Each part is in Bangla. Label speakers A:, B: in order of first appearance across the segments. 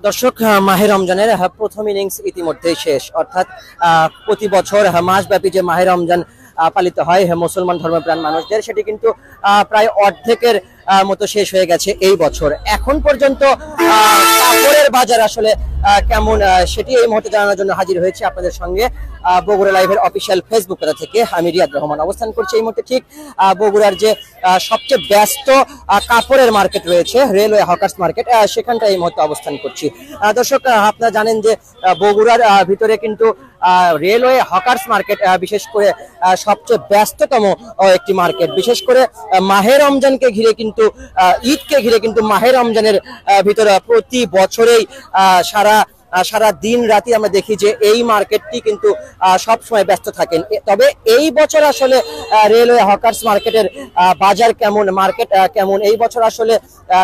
A: দর্শক, মাহে রমজানের প্রথম ইনিংস ইতিমধ্যেই শেষ। অর্থাৎ প্রতি বছর মাসব্যাপী যে মাহে রমজান পালিত হয় মুসলমান ধর্মপ্রাণ মানুষদের, সেটি কিন্তু প্রায় অর্ধেকের মতো শেষ হয়ে গেছে এই বছর। এখন পর্যন্ত কাপড়ের বাজার আসলে কেমন সেটি এই মুহূর্তে জানানোর জন্য হাজির হয়েছে আপনাদের সঙ্গে বগুড়া লাইভের অফিসিয়াল ফেসবুক পেজ থেকে আমি রিয়াদ রহমান অবস্থান করছি এই মুহূর্তে ঠিক বগুড়ার যে সবচেয়ে ব্যস্ত কাপড়ের মার্কেট রয়েছে, রেলওয়ে হকার্স মার্কেট, সেখানটা এই মুহূর্তে অবস্থান করছি। দর্শক, আপনারা জানেন যে বগুড়ার ভিতরে কিন্তু রেলওয়ে হকার্স মার্কেট বিশেষ করে সবচেয়ে ব্যস্ততম একটি মার্কেট। বিশেষ করে মাহে রমজানকে ঘিরে কিন্তু ঈদকে ঘিরে কিন্তু মাহে রমজানের ভিতরে প্রতি বছরেই সারা দিন রাতি আমরা দেখি যে এই মার্কেটটি কিন্তু সব সময় ব্যস্ত থাকেন। তবে এই বছর আসলে রেলওয়ে হকার্স মার্কেটের বাজার কেমন, মার্কেট কেমন, এই বছর আসলে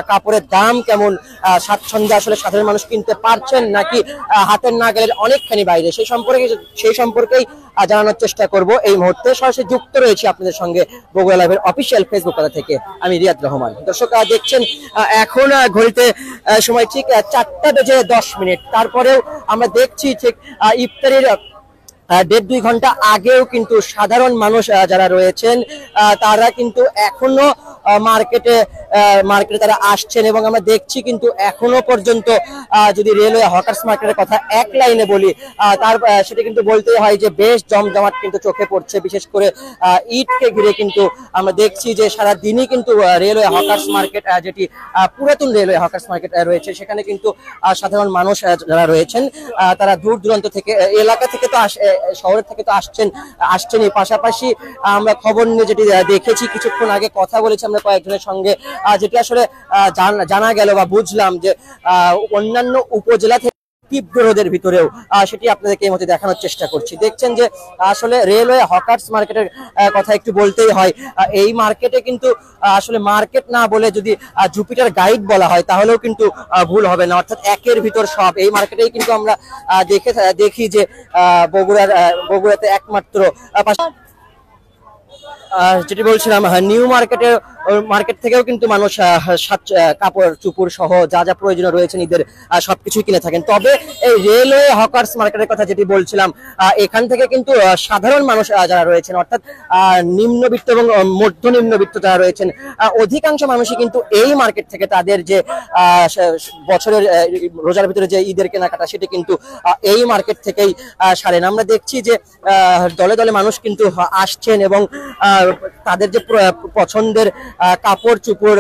A: কাপড়ের দাম কেমন, স্বাচ্ছন্দ্যে আসলে সাধারণ মানুষ কিনতে পারছেন নাকি হাতের নাগালের অনেকখানি বাইরে, সেই সম্পর্কেই জানানোর চেষ্টা করব এই মুহূর্তে। সরাসরি যুক্ত রয়েছে আপনাদের সঙ্গে বগুড়া লাইভের অফিসিয়াল ফেসবুক পেজ থেকে আমি রিয়াদ রহমান। দর্শক, দেখছেন এখন ঘড়িতে সময় ঠিক 4:10। তারপরেও আমরা দেখছি ঠিক ইফতারির 1.5-2 ঘন্টা আগেও কিন্তু সাধারণ মানুষ যারা রয়েছেন তারা কিন্তু এখনো মার্কেটে তারা আসছেন এবং আমরা দেখছি কিন্তু এখনো পর্যন্ত যদি রেলওয়ে হকার্স মার্কেটের কথা এক লাইনে বলি সেটা কিন্তু বলতেই হয় যে বেশ জমজমাট কিন্তু চোখে পড়ছে। বিশেষ করে ঈদকে ঘিরে কিন্তু আমরা দেখছি যে সারা দিনই কিন্তু রেলওয়ে হকার্স মার্কেট, যেটি পুরাতন রেলওয়ে হকার্স মার্কেট রয়েছে, সেখানে কিন্তু সাধারণ মানুষ যারা রয়েছেন তারা দূর দূরান্ত থেকে, এলাকা থেকে তো শহরের থেকে তো আসছেনই, পাশাপাশি আমরা খবর নিয়ে যেটি দেখেছি, কিছুক্ষণ আগে কথা বলেছি আমরা কয়েকজনের সঙ্গে, যেটি আসলে জানা গেল বা বুঝলাম যে অন্যান্য উপজেলা থেকে তীব্র রোদের ভিতরেও সেটি আপনাদেরকে এই মধ্যে দেখানোর চেষ্টা করছি। দেখছেন যে আসলে রেলওয়ে হকার্স মার্কেটের কথা একটু বলতেই হয়। এই মার্কেটে কিন্তু আসলে মার্কেট না বলে যদি জুপিটার গাইড বলা হয় তাহলেও কিন্তু ভুল হবে না। অর্থাৎ একের ভিতর সব, এই মার্কেটেই কিন্তু আমরা দেখি যে বগুড়াতে একমাত্র যেটি বলছিলাম নিউ মার্কেট থেকেও কিন্তু মানুষ কাপড় চুপুর সহ যা যা প্রয়োজনীয় রয়েছে ঈদের সবকিছুই কিনে থাকেন। তবে এই রেলওয়ে হকার্স মার্কেটের কথা যেটি বলছিলাম, এখান থেকে কিন্তু সাধারণ মানুষ যারা রয়েছেন, অর্থাৎ নিম্নবিত্ত এবং মধ্যনিম্নবিত্ত যারা রয়েছেন, অধিকাংশ মানুষই কিন্তু এই মার্কেট থেকে তাদের যে বছরের রোজার ভিতরে যে ঈদের কেনাকাটা সেটি কিন্তু এই মার্কেট থেকেই সারেন। আমরা দেখছি যে দলে দলে মানুষ কিন্তু আসছেন এবং তাদের যে পছন্দের কাপড় চুপড়,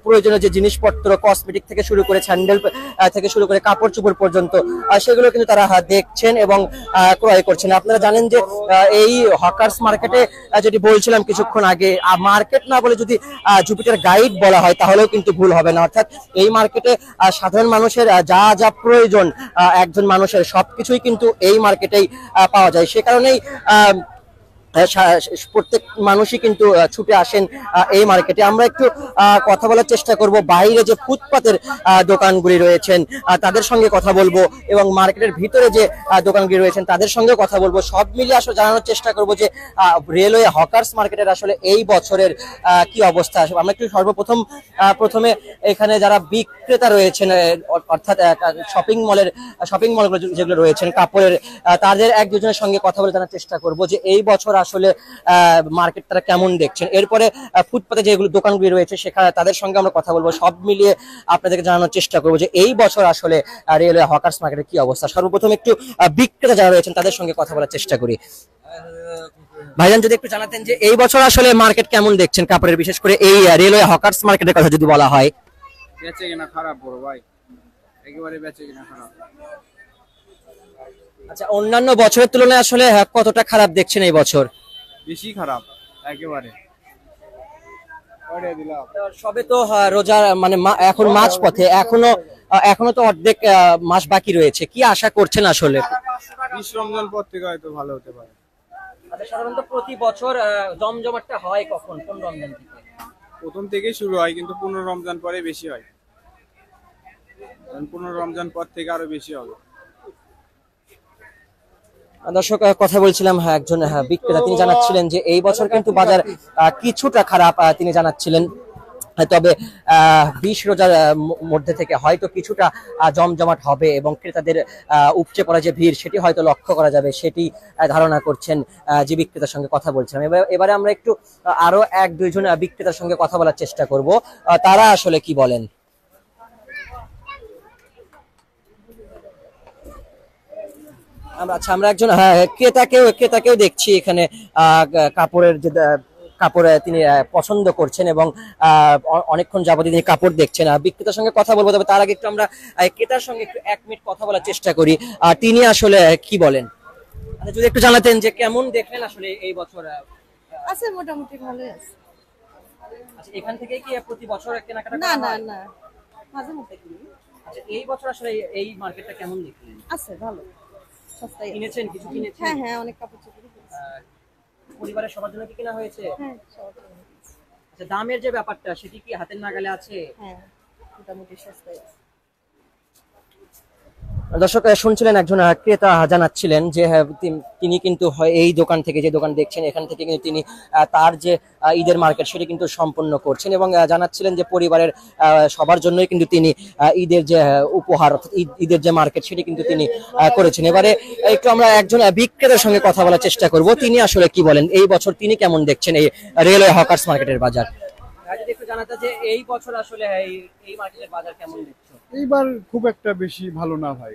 A: প্রয়োজনীয় যে জিনিসপত্র, কসমেটিক থেকে শুরু করে স্যান্ডেল থেকে শুরু করে কাপড় চুপড় পর্যন্ত, সেগুলো কিন্তু তারা দেখছেন এবং ক্রয় করছেন। আপনারা জানেন যে এই হকার্স মার্কেটে যেটি বলছিলাম কিছুক্ষণ আগে, মার্কেট না বলে যদি জুপিটার গাইড বলা হয় তাহলেও কিন্তু ভুল হবে না। অর্থাৎ এই মার্কেটে সাধারণ মানুষের যা যা প্রয়োজন একজন মানুষের সবকিছুই কিন্তু এই মার্কেটেই পাওয়া যায়। সে কারণেই প্রত্যেক মানুষই কিন্তু ছুটে আসেন এই মার্কেটে। আমরা একটু কথা বলার চেষ্টা করব বাইরে যে ফুটপাতের দোকানগুলি রয়েছেন তাদের সঙ্গে কথা বলবো এবং মার্কেটের ভিতরে যে দোকানগুলি রয়েছেন তাদের সঙ্গে কথা বলবো। সব মিলিয়ে আসলে জানানোর চেষ্টা করব যে রেলওয়ে হকার্স মার্কেটের আসলে এই বছরের কি অবস্থা। আমরা একটু প্রথমে এখানে যারা বিক্রেতা রয়েছেন, অর্থাৎ শপিং মলগুলো যেগুলো রয়েছেন কাপড়ের, তাদের এক দুজনের সঙ্গে কথা বলে জানার চেষ্টা করব যে এই বছর আসলে মার্কেট তারা কেমন দেখছেন। এরপরে ফুটপাতে যেগুলো দোকানগুলি রয়েছে সেখানে তাদের সঙ্গে আমরা কথা বলবো। সব মিলিয়ে আপনাদেরকে জানানোর চেষ্টা করবো যে এই বছর আসলে রেলওয়ে হকার্স মার্কেটের কি অবস্থা। সর্বপ্রথম একটু বিক্রেতা যারা রয়েছেন তাদের সঙ্গে কথা বলার চেষ্টা করি। ভাইজান, যদি একটু জানাতেন যে এই বছর আসলে মার্কেট কেমন দেখছেন কাপড়ের, বিশেষ করে এই রেলওয়ে হকার্স মার্কেটের কথা যদি বলা হয়।
B: বেচে কিনা খারাপ বড় ভাই, একেবারে বেচে কিনা খারাপ।
A: আচ্ছা, অন্যান্য বছরের তুলনায় আসলে কতটা খারাপ দেখছেন এই বছর?
B: বেশি খারাপ একেবারে।
A: সবে তো রোজা মানে এখন মাঝ পথে, এখনো তো অর্ধেক মাস বাকি রয়েছে, কি আশা করছেন আসলে?
B: 20 রমজান পর থেকে হয়তো ভালো হতে পারে।
A: আচ্ছা, সাধারণত প্রতি বছর জমজমাটটা হয় কখন, কোন রমজান থেকে?
B: প্রথম থেকেই শুরু হয়, কিন্তু 15 রমজান পরে বেশি হয়। 15 রমজান পর থেকে আরো বেশি হবে।
A: দর্শক, কথা বলছিলাম একজন বিক্রেতা, তিনি জানাচ্ছিলেন যে এই বছর কিন্তু বাজার কিছুটা খারাপ তিনি জানাচ্ছিলেন। তবে 20 রোজার মধ্যে থেকে হয়তো কিছুটা জমজমাট হবে এবং ক্রেতাদের উপচে পড়া যে ভিড় সেটি হয়তো লক্ষ্য করা যাবে, সেটি ধারণা করছেন যে বিক্রেতার সঙ্গে কথা বলছিলাম। এবারে আমরা একটু আরো এক দুইজন বিক্রেতার সঙ্গে কথা বলার চেষ্টা করব, তারা আসলে কি বলেন। আমরা একজন ক্রেতাকেও দেখছি এখানে কাপড়ের যে কাপড় তিনি পছন্দ করছেন এবং অনেকক্ষণ যাবত তিনি কাপড় দেখছেন। বিক্রেতার সঙ্গে কথা বলবো, তবে তার আগে একটু আমরা ক্রেতার সঙ্গে একটু 1 মিনিট কথা বলার চেষ্টা করি, তিনি আসলে কি বলেন। আচ্ছা, যদি একটু জানাতেন যে কেমন দেখলেন আসলে এই বছর।
C: আছে মোটামুটি ভালোই আছে।
A: আচ্ছা, এখান থেকে কি প্রতি বছর কেনাকাটা
C: না
A: করা
C: না
A: হয়?
C: না, মাঝে মধ্যে কিনি।
A: আচ্ছা, এই বছর আসলে এই মার্কেটটা কেমন দেখলেন?
C: আছে ভালো, সস্তায় আছে।
A: কিনেছেন, কিছু কিনেছেন?
C: হ্যাঁ হ্যাঁ, অনেক কাপড় চোপড় কিনেছি।
A: পরিবারের সবার জন্য কি কেনা হয়েছে?
C: হ্যাঁ, সবার জন্য কিনেছি।
A: আচ্ছা, দামের যে ব্যাপারটা সেটি কি হাতের নাগালে আছে?
C: হ্যাঁ, মোটামুটি সস্তায় আছে।
A: দর্শক শুনছিলেন একজন ক্রেতা জানাচ্ছিলেন যে তিনি কিন্তু এই দোকান থেকে, যে দোকান দেখছেন এখান থেকে কিন্তু তিনি তার যে ঈদের মার্কেট সেটি কিন্তু সম্পন্ন করছেন এবং জানাচ্ছিলেন যে পরিবারের সবার জন্যই কিন্তু তিনি ঈদের যে উপহার অর্থাৎ ঈদের যে মার্কেট সেটি কিন্তু তিনি করেছেন। এবারে একটু আমরা একজন বিক্রেতার সঙ্গে কথা বলার চেষ্টা করব, তিনি আসলে কি বলেন, এই বছর তিনি কেমন দেখছেন এই রেলওয়ে হকার্স মার্কেটের বাজার। একটু জানাতে যে এই বছর আসলে এই মার্কেটের বাজার কেমন দেখছো?
D: এইবার খুব একটা বেশি ভালো না ভাই,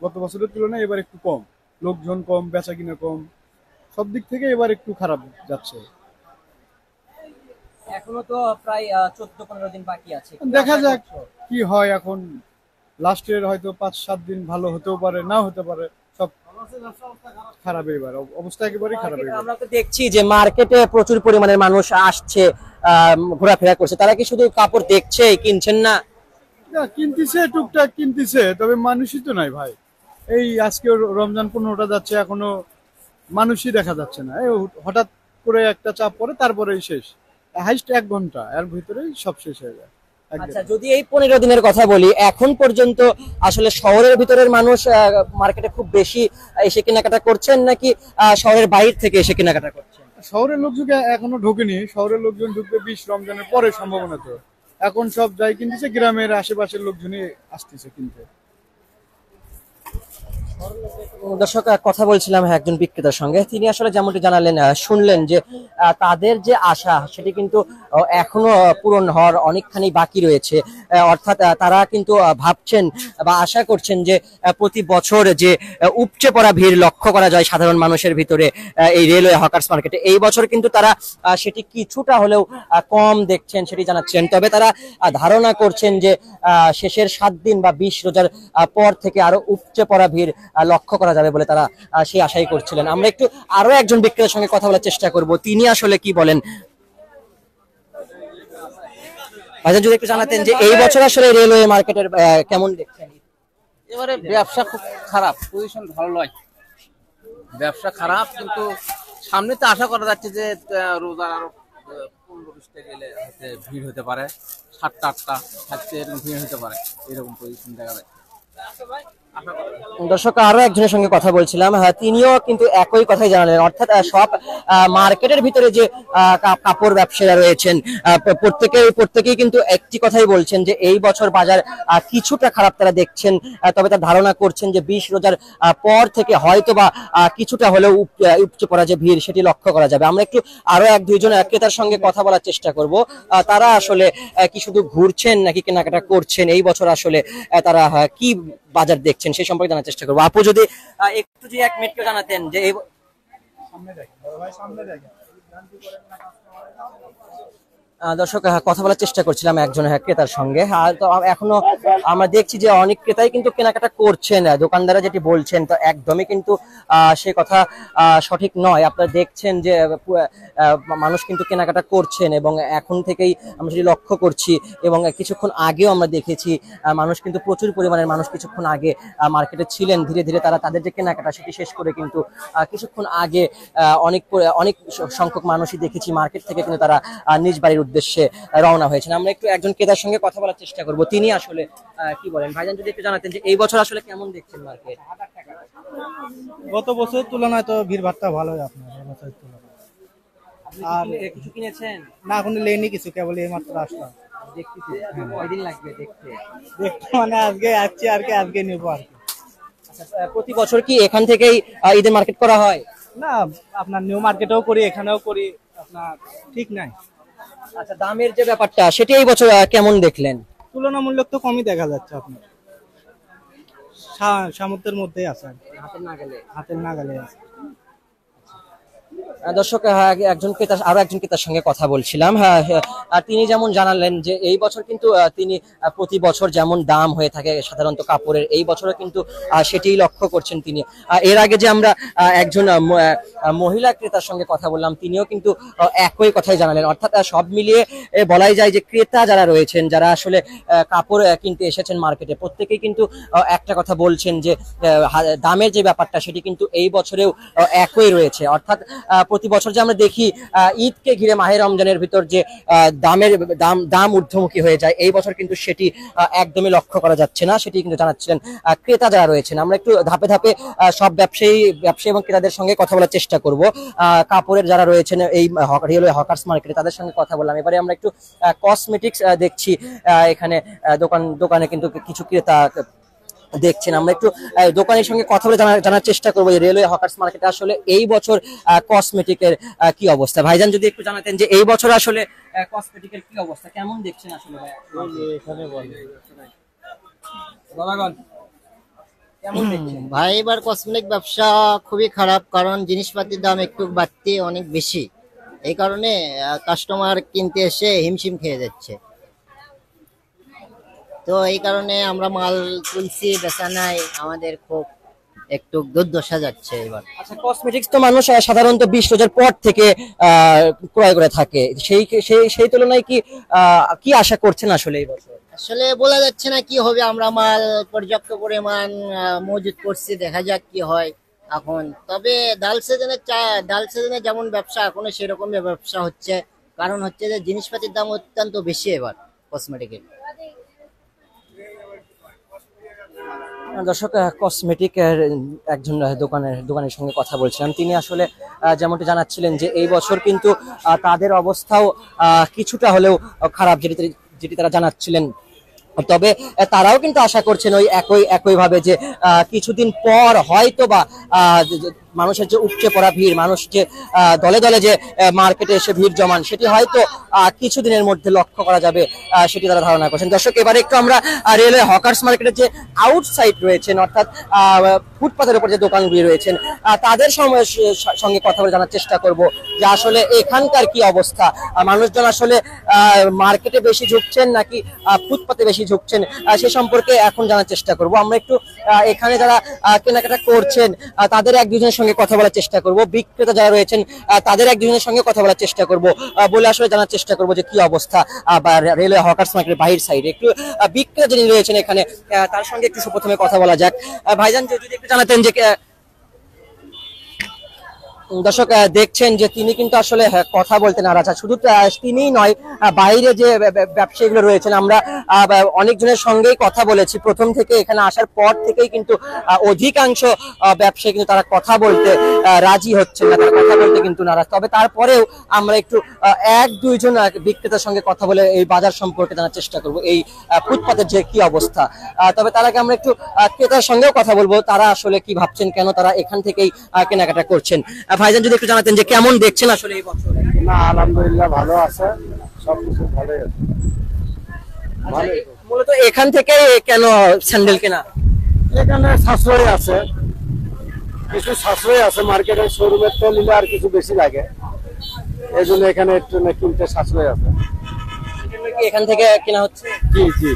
D: গত বছরের তুলনায় এবার একটু কম, লোকজন কম, বেচা কিনা কম, সব দিক থেকে এবার একটু খারাপ যাচ্ছে।
A: এখনো তো প্রায় 14-15 দিন বাকি আছে,
D: দেখা যাক কি হয়। এখন লাস্টের হয়তো 5-7 দিন ভালো হতেও পারে, না হতে পারে, সব খারাপ। এবার অবস্থা একেবারেই খারাপ।
A: আমরা তো দেখছি যে মার্কেটে প্রচুর পরিমাণের মানুষ আসছে, ঘোরাফেরা করছে, তারা কি শুধু কাপড় দেখছে, কিনছেন না?
D: কিনতেছে, টুকটাক কিনতেছে, তবে মানুষই তো নাই ভাই। এই আজকে রমজান 15টা যাচ্ছে, এখনো মানুষই দেখা যাচ্ছে না। এই হঠাৎ করে একটা চাপ পড়ে, তারপরেই শেষ। হাইস্ট 1 ঘন্টা, এর ভিতরেই সব শেষ হয়ে যায়।
A: আচ্ছা, যদি এই 15 দিনের কথা বলি, এখন পর্যন্ত আসলে শহরের ভিতরের মানুষ মার্কেটে খুব বেশি এসে কেনাকাটা করছেন নাকি শহরের বাইরে থেকে এসে কেনাকাটা করছেন?
D: শহরের লোকজন এখনো ঢোকেনি, শহরের লোকজন ঢুকবে 20 রমজানের পরে সম্ভাবনা। তো এখন সব যাই কিনতেছে, গ্রামের আশেপাশের লোকজনই আসতেছে কিনতে।
A: দর্শক কথা বলছিলাম একজন বিক্রেতার সঙ্গে, তিনি আসলে যেমনটি জানালেন, শুনলেন যে তাদের যে আশা সেটি কিন্তু এখনো পূরণ হওয়ার অনেকখানি বাকি রয়েছে। অর্থাৎ তারা কিন্তু ভাবছেন বা আশা করছেন যে প্রতি বছর যে উপচে পড়া ভিড় লক্ষ্য করা যায় সাধারণ মানুষের ভিতরে এই রেলওয়ে হকার্স মার্কেটে, এই বছর কিন্তু তারা সেটি কিছুটা হলেও কম দেখছেন সেটি জানাচ্ছেন। তবে তারা ধারণা করছেন যে শেষের 7 দিন বা 20 রোজার পর থেকে আরো উপচে পড়া ভিড় লক্ষ্য করা যাবে বলে তারা সেই আশাই করছিলেন। আমরা একটু আরো একজন বিক্রেতার সঙ্গে কথা বলার চেষ্টা করব, তিনি আসলে কি বলেন। ভাইজান, যদি একটু জানাতেন যে এই বছর আসলে রেলওয়ে মার্কেটের কেমন দেখছেন?
B: এবারে ব্যবসা খুব খারাপ, পজিশন ভালো নয়, ব্যবসা খারাপ। কিন্তু সামনে তো আশা করা যাচ্ছে যে রোজার আরো 15-20টা গেলে ভিড় হতে পারে, 7টা-8টা থাকতে এরকম ভিড় হতে পারে, এরকম পজিশন দেখা যায়।
A: দর্শক আরো একজনের সঙ্গে কথা বলছিলাম, তিনিও কিন্তু একই কথাই জানালেন। অর্থাৎ সব মার্কেটের ভিতরে যে কাপড় ব্যবসায়ীরা রয়েছেন প্রত্যেকেই কিন্তু একটি কথাই বলছেন যে এই বছর বাজার কিছুটা খারাপ তারা দেখছেন। তবে তার ধারণা করছেন যে 20 রোজার পর থেকে হয়তো বা কিছুটা হলেও উপচে পড়া যে ভিড় সেটি লক্ষ্য করা যাবে। আমরা একটু আরো 1-2 জন ক্রেতার সঙ্গে কথা বলার চেষ্টা করব, তারা আসলে কি শুধু ঘুরছেন নাকি কেনাকাটা করছেন, এই বছর আসলে তারা কি বাজার দেখছেন সেই সম্পর্কে জানার চেষ্টা করবো। আপু, যদি একটু 1 মিনিট জানাতেন যে এই দর্শক কথা বলার চেষ্টা করছিলাম একজন ক্রেতার সঙ্গে। তো এখনো আমরা দেখছি যে অনেক ক্রেতাই কিন্তু কেনাকাটা করছেন, দোকানদাররা যেটি বলছেন তো একদমই কিন্তু সে কথা সঠিক নয়। আপনারা দেখছেন যে মানুষ কিন্তু কেনাকাটা করছেন এবং এখন থেকেই আমরা সেটি লক্ষ্য করছি এবং কিছুক্ষণ আগেও আমরা দেখেছি মানুষ কিন্তু প্রচুর পরিমাণের মানুষ কিছুক্ষণ আগে মার্কেটে ছিলেন। ধীরে ধীরে তারা তাদের যে কেনাকাটা সেটি শেষ করে কিন্তু কিছুক্ষণ আগে অনেক সংখ্যক মানুষই দেখেছি মার্কেট থেকে কিন্তু তারা নিজ বাড়ির উদ্দেশ্যে রওনা হয়েছেন। আমরা একটু একজন ক্রেতার সঙ্গে কথা বলার চেষ্টা করব, তিনি আসলে কি বলেন। ভাইজান, যদি একটু জানাতেন যে এই বছর আসলে কেমন দেখছেন মার্কেট?
E: গত বছরের তুলনায় তো ভিড় ভাড়টা ভালোই আপনার বছরের তুলনায়। আর
A: কিছু কিনেছেন?
E: না এখনো লেনি কিছু, কেবল এই মাত্র আসলাম।
A: দেখতেছি কয়দিন লাগবে দেখতে?
E: দেখতে মানে আজকে আসছি আর কি, আজকে নিবো আর কি।
A: আচ্ছা, প্রতি বছর কি এখান থেকেই ঈদের মার্কেট করা হয়?
E: না আপনার নিউ মার্কেটেও করি, এখানেও করি, আপনার ঠিক নাই।
A: আচ্ছা, দামের যে ব্যাপারটা সেটি এই বছর কেমন দেখলেন?
E: তুলনামূলক তো কমই দেখা যাচ্ছে, আপনার সামর্থ্যের মধ্যেই আছে আর কি। হাতের নাগালে আছে।
A: দর্শক, আরো একজন ক্রেতার সঙ্গে কথা বলছিলাম। আর তিনি যেমন জানালেন যে এই বছর কিন্তু তিনি প্রতি বছর যেমন দাম হয়ে থাকে সাধারণত কাপড়ের, এই বছরও কিন্তু সেটিই লক্ষ্য করছেন তিনি। এর আগে যে আমরা একজন মহিলা ক্রেতার সঙ্গে কথা বললাম, তিনিও কিন্তু একই কথাই জানালেন। অর্থাৎ সব মিলিয়ে বলাই যায় যে ক্রেতা যারা রয়েছেন, যারা আসলে কাপড় কিনতে এসেছেন মার্কেটে, প্রত্যেকেই কিন্তু একটা কথা বলছেন যে দামের যে ব্যাপারটা সেটি কিন্তু এই বছরেও একই রয়েছে। অর্থাৎ প্রতি বছর যে আমরা দেখি ঈদকে ঘিরে মাহে রমজানের ভিতর যে দাম ঊর্ধ্বমুখী হয়ে যায়, এই বছর কিন্তু সেটি একদমই লক্ষ্য করা যাচ্ছে না, সেটি কিন্তু জানাচ্ছিলেন ক্রেতা যারা রয়েছেন। আমরা একটু ধাপে ধাপে সব ব্যবসায়ী এবং ক্রেতাদের সঙ্গে কথা বলার চেষ্টা করব। কাপড়ের যারা রয়েছেন এই রেলওয়ে হকার্স মার্কেটে, তাদের সঙ্গে কথা বললাম। এবারে আমরা একটু কসমেটিক্স দেখছি, এখানে দোকানে কিন্তু কিছু ক্রেতা দেখছেন। আমরা একটু দোকানের সঙ্গে কথা বলে জানার চেষ্টা করবো যে রেলওয়ে হকার্স মার্কেটে আসলে এই বছর কসমেটিকের কি অবস্থা। ভাইজান, যদি একটু জানাতেন যে এই বছর আসলে কসমেটিকের কি অবস্থা, কেমন দেখছেন আসলে এখানে কেমন দেখছেন?
F: ভাই এবার কসমেটিক ব্যবসা খুবই খারাপ, কারণ জিনিসপাতির দাম একটু বাড়তি অনেক বেশি। এই কারণে কাস্টমার কিনতে এসে হিমশিম খেয়ে যাচ্ছে। তো এই কারণে আমরা মাল তুলছি, বেচা নাই, আমাদের খুব একটু দুর্দশা যাচ্ছে এবার।
A: আচ্ছা, কসমেটিক্স তো মানুষ সাধারণত 20 রোজার পর থেকে ক্রয় করে থাকে, সেই তুলনায় কি আশা করছেন আসলে এই বছর?
F: আসলে বলা যাচ্ছে না কি হবে, আমরা মাল পর্যাপ্ত পরিমাণ মজুত করছি, দেখা যাক কি হয় এখন। তবে ডাল সিজনে যেমন ব্যবসা, এখনো সেরকম ব্যবসা হচ্ছে, কারণ হচ্ছে যে জিনিসপাতির দাম অত্যন্ত বেশি এবার কসমেটিকের।
A: দর্শক, কসমেটিক একজন দোকানের সঙ্গে কথা বলছিলাম। তিনি আসলে যেমনটি জানাচ্ছিলেন যে এই বছর কিন্তু তাদের অবস্থাও কিছুটা হলেও খারাপ, যেটি তারা জানাচ্ছিলেন। তবে তারাও কিন্তু আশা করছেন ওই একইভাবে যে কিছুদিন পর হয়তো বা মানুষের যে উপচে পড়া ভিড়, মানুষ যে দলে দলে যে মার্কেটে এসে ভিড় জমান, সেটি হয়তো কিছুদিনের মধ্যে লক্ষ্য করা যাবে, সেটি তারা ধারণা করছেন। দর্শক, এবারে একটু আমরা রেলওয়ে হকার্স মার্কেটের যে আউটসাইড রয়েছেন, অর্থাৎ ফুটপাতের উপর যে দোকানগুলি রয়েছেন, তাদের সঙ্গে কথা বলে জানার চেষ্টা করব যে আসলে এখানকার কি অবস্থা। মানুষজন আসলে মার্কেটে বেশি ঝুঁকছেন নাকি ফুটপাতে বেশি ঝুঁকছেন, সে সম্পর্কে এখন জানার চেষ্টা করব। আমরা একটু এখানে যারা কেনাকাটা করছেন তাদের এক দুজনের সঙ্গে কথা বলার চেষ্টা করব, বিক্রেতা যারা রয়েছেন তাদের এক দুজনের সঙ্গে কথা বলার চেষ্টা করব, বলে আসলে জানার চেষ্টা করব যে কি অবস্থা রেলওয়ে হকার্স মার্কেটের বাহির সাইডে। একটু বিক্রেতা যিনি রয়েছেন এখানে, তার সঙ্গে একটু প্রথমে কথা বলা যাক। ভাইজান, যদি একটু জানাতেন যে দর্শক দেখছেন যে তিনি কিন্তু আসলে কথা বলতে নারাজ। শুধু তিনিই নয়, বাইরে যে ব্যবসায়ীগুলো রয়েছেন, আমরা অনেকজনের সঙ্গেই কথা বলেছি। প্রথম থেকে এখানে আসার পর থেকেই কিন্তু অধিকাংশ ব্যবসায়ী কিন্তু তারা কথা বলতে রাজি হচ্ছেন না, তারা কথা বলতে কিন্তু নারাজ। তবে তারপরেও আমরা একটু এক দুইজন বিক্রেতার সঙ্গে কথা বলে এই বাজার সম্পর্কে জানার চেষ্টা করব, এই ফুটপাতের যে কি অবস্থা। তবে তার আগে আমরা একটু ক্রেতার সঙ্গেও কথা বলবো, তারা আসলে কি ভাবছেন, কেন তারা এখান থেকেই কেনাকাটা করছেন। ভাইজান, যদি একটু জানাতেন যে কেমন দেখছেন আসলে এই বছর?
G: না, আলহামদুলিল্লাহ ভালো আছে, সবকিছু ভালোই আছে।
A: মূলত এখান থেকে কেন স্যান্ডেল কেনা?
G: এখানে সাশ্রয় আছে, কিছু সাশ্রয় আছে, মার্কেটের শোরুমের তো নিলে আর কিছু বেশি লাগে, এই জন্য এখানে একটু কিনতে সাশ্রয় আছে।
A: এখান থেকে কেনা হচ্ছে?
G: জি জি,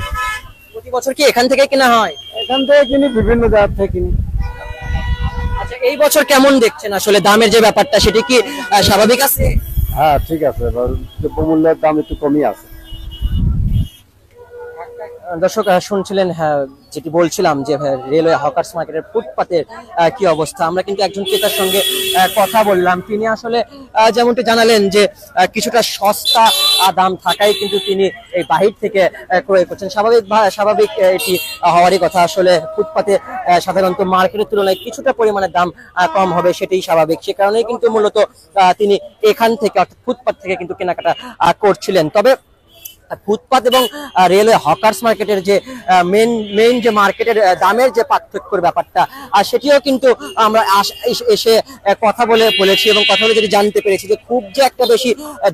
A: প্রতি বছর কি এখান থেকে কেনা হয়?
G: এখান থেকে কিনি, বিভিন্ন জায়গা থেকে কিনি।
A: আচ্ছা, এই বছর কেমন দেখছেন আসলে দামের যে ব্যাপারটা, সেটি কি স্বাভাবিক আছে?
G: হ্যাঁ, ঠিক আছে, দ্রব্যমূল্যের দাম একটু কমই আছে।
A: দর্শক শুনছিলেন, হ্যাঁ, যেটি বলছিলাম যে রেলওয়ে হকার্স মার্কেটের ফুটপাতের কি অবস্থা। আমরা কিন্তু একজন ক্রেতার সঙ্গে কথা বললাম, তিনি আসলে যেমনটি জানালেন যে কিছুটা সস্তা দাম থাকায় কিন্তু তিনি এই বাহির থেকে ক্রয় করছেন। স্বাভাবিক এটি হওয়ারই কথা। আসলে ফুটপাতে সাধারণত মার্কেটের তুলনায় কিছুটা পরিমাণে দাম কম হবে, সেটাই স্বাভাবিক। সে কারণেই কিন্তু মূলত তিনি এখান থেকে অর্থাৎ ফুটপাত থেকে কিন্তু কেনাকাটা করছিলেন। তবে ফুটপাত এবং রেলওয়ে হকার্স মার্কেটের যে মেইন যে মার্কেটের দামের যে পার্থক্যের ব্যাপারটা, সেটিও কিন্তু আমরা এসে কথা বলেছি এবং কথা বলে যেটি জানতে পেরেছি যে খুব যে একটা বেশি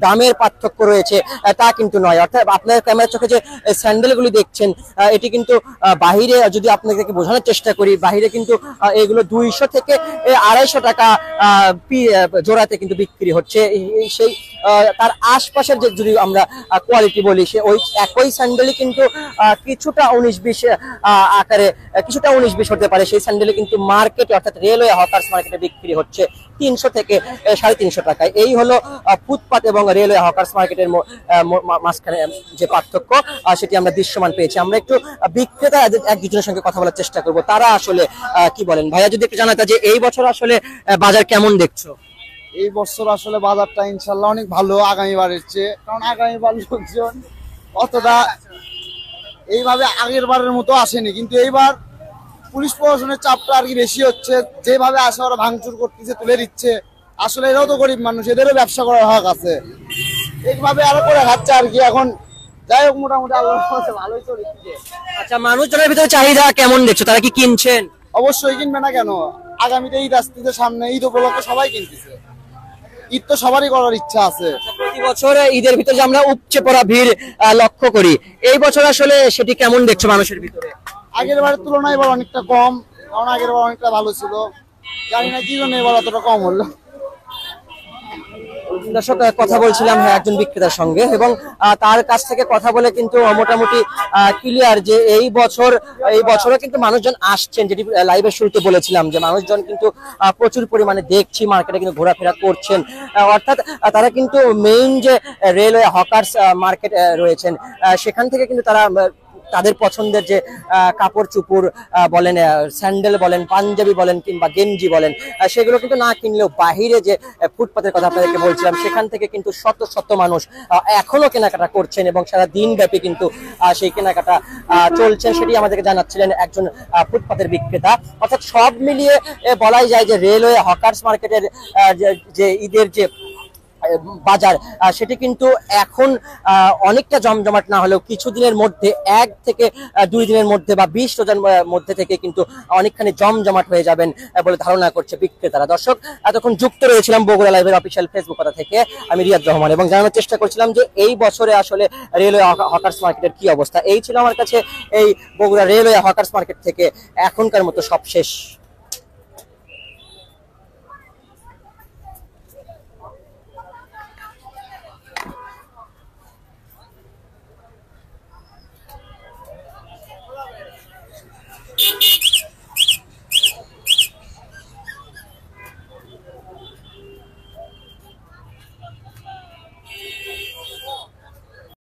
A: দামের পার্থক্য রয়েছে তা কিন্তু নয়। অর্থাৎ আপনার ক্যামেরার চোখে যে স্যান্ডেলগুলি দেখছেন, এটি কিন্তু বাহিরে যদি আপনাদেরকে বোঝানোর চেষ্টা করি, বাহিরে কিন্তু এগুলো 200 থেকে 250 টাকা জোড়াতে কিন্তু বিক্রি হচ্ছে। সেই তার আশপাশের যে যদি আমরা কোয়ালিটি বলি, সে ওই একই স্যান্ডেলই কিন্তু কিছুটা 19-20 আকারে কিছুটা 19-20 হতে পারে। সেই স্যান্ডেলই কিন্তু মার্কেটে অর্থাৎ রেলওয়ে হকার্স মার্কেটে বিক্রি হচ্ছে 300 থেকে 350 টাকায়। এই হলো ফুটপাত এবং রেলওয়ে হকার্স মার্কেটের মাঝখানে যে পার্থক্য, সেটি আমরা দৃশ্যমান পেয়েছি। আমরা একটু বিক্রেতা এক দুজনের সঙ্গে কথা বলার চেষ্টা করব, তারা আসলে কি বলেন। ভাইয়া, যদি একটু জানাতে যে এই বছর আসলে বাজার কেমন দেখছো?
H: এই বছর আসলে বাজারটা ইনশাল্লাহ অনেক ভালো আগামীবারের চেয়ে, কারণ আগামীবার লোকজন অতটা এইভাবে আগের বারের মতো আসেনি, কিন্তু এইবার পুলিশ প্রশাসনের চাপটা আর কি বেশি হচ্ছে। যেভাবে আসে ওরা ভাঙচুর করতেছে, তুলে দিচ্ছে। আসলে এরাও তো গরিব মানুষ, এদেরও ব্যবসা করার হক আছে। এইভাবে আরো করে খাচ্ছে আর কি। এখন যাই হোক, মোটামুটি ভালোই চলছে।
A: আচ্ছা, মানুষজনের ভিতরে চাহিদা কেমন দেখছো? তারা কি কিনছেন?
H: অবশ্যই কিনবে না কেন, আগামীতে ঈদ আসতেছে সামনে, ঈদ উপলক্ষে সবাই কিনতেছে। ঈদ তো সবারই করার ইচ্ছা আছে।
A: প্রতি বছর ঈদের ভিতরে যে আমরা উপচে পড়া ভিড় লক্ষ্য করি, এই বছর আসলে সেটি কেমন দেখছো মানুষের ভিতরে?
H: আগের বারের তুলনায় এবার অনেকটা কম, কারণ আগের বার অনেকটা ভালো ছিল। জানি না কি জন্য এবার অতটা কম হলো।
A: দর্শক, কথা বলছিলাম একজন বিক্রেতার সঙ্গে এবং তার কাছ থেকে কথা বলে কিন্তু মোটামুটি ক্লিয়ার যে এই বছরও কিন্তু মানুষজন আসছেন। যেটি লাইভের শুরুতে বলেছিলাম যে মানুষজন কিন্তু প্রচুর পরিমাণে দেখছি মার্কেটে কিন্তু ঘোরাফেরা করছেন। অর্থাৎ তারা কিন্তু মেইন যে রেলওয়ে হকার্স মার্কেট রয়েছেন, সেখান থেকে কিন্তু তারা তাদের পছন্দের যে কাপড় চুপড় বলেন, স্যান্ডেল বলেন, পাঞ্জাবি বলেন কিংবা গেঞ্জি বলেন, সেগুলো কিন্তু না কিনলেও বাহিরে যে ফুটপাতের কথা আপনাদেরকে বলছিলাম, সেখান থেকে কিন্তু শত শত মানুষ এখনো কেনাকাটা করছেন এবং সারা দিন ব্যাপী কিন্তু সেই কেনাকাটা চলছেন। সেটি আমাদেরকে জানাচ্ছিলেন একজন ফুটপাতের বিক্রেতা। অর্থাৎ সব মিলিয়ে বলাই যায় যে রেলওয়ে হকার্স মার্কেটের যে ঈদের যে বাজার, সেটি কিন্তু এখন অনেকটা জমজমাট না হলেও কিছুদিনের মধ্যে 1 থেকে 2 দিনের মধ্যে বা 20 রোজার মধ্যে থেকে কিন্তু অনেকখানি জমজমাট হয়ে যাবেন বলে ধারণা করছে বিক্রেতারা। দর্শক, এতক্ষণ যুক্ত রয়েছিলাম বগুড়া লাইভের অফিসিয়াল ফেসবুক কথা থেকে আমি রিয়াদ রহমান এবং জানানোর চেষ্টা করছিলাম যে এই বছরে আসলে রেলওয়ে হকার্স মার্কেটের কি অবস্থা। এই ছিল আমার কাছে এই বগুড়া রেলওয়ে হকার্স মার্কেট থেকে এখনকার মতো সব শেষ।